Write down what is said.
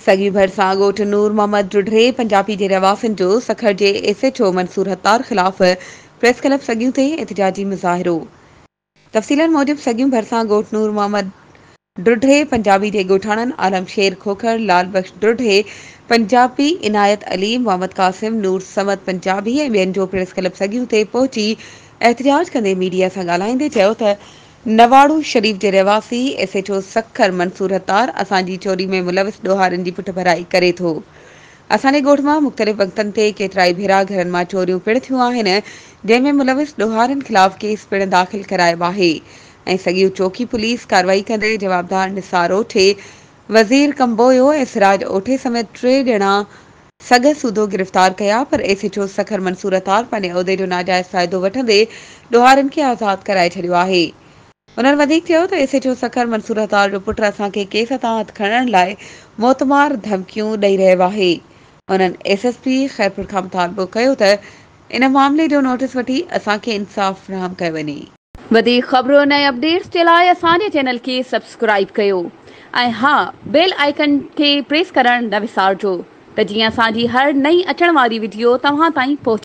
सगी भरिसां ॻोठ नूर मोहम्मद ढुढरे पंजाबी जे रवासिन जो सखर जे SHO मंसूर हत्तार ख़िलाफ़ प्रेस क्लब सगियूं ते एहतिजाजी मुज़ाहिरो। तफ़सीलन मूजिब सगियूं भरिसां ॻोठ नूर मोहम्मद ढुढरे पंजाबी जे ॻोठाणनि आलम शेर खोखर, लाल बख्श ढुढरे पंजाबी, इनायत अली, मोहम्मद कासिम, नूर समद पंजाबी ऐं ॿियनि जो प्रेस क्लब सगियूं ते पहुची एहतिजाज कंदे मीडिया सां ॻाल्हाईंदे चयो त नवाड़ू शरीफ जे रवासी SHO सखर मंसूर हत्तार असांजी चोरी में मुलविस ॾोहारनि जी पुठ भराई करे थो। असांजे ॻोठ मां मुख़्तलिफ़ वक़्तनि ते केतिराई भेरा घरनि मां चोरियूं पिण थियूं आहिनि, जंहिंमें मुलविस ॾोहारनि ख़िलाफ़ केस पिण दाख़िल करायो आहे ऐं सॻियूं चौकी पुलिस कार्रवाई कंदे जवाबदार निसार ओठे, वज़ीर कंबोयो ऐं सिराज ओठे समेत 3 ॼणा सॻ सूधो गिरफ़्तार कया, पर SHO सखर मंसूर हत्तार पंहिंजे उहिदे जो नाजाइज़ फ़ाइदो वठंदे ॾोहारनि खे आज़ादु कराए छॾियो आहे। उन्हनि वधीक चयो त SHO सखर मंसूर हत्तार जो पुटु असांखे केस तां हथ खणण लाइ मोतमार धमकियूं ॾेई रहियो आहे। उन्हनि SSP ख़ैरपुर खां मुतालबो कयो त इन मामले जो नोटिस वठी असांखे इंसाफ़ फ़राहम कयो वञे। वधीक ख़बरुनि ऐं अपडेट्स जे लाइ असांजे चैनल खे सब्सक्राइब कयो ऐं हा, बेल आइकन खे प्रेस करणु न विसारिजो त जीअं असांजी हर नई अचण वारी वीडियो तव्हां ताईं पहुचे।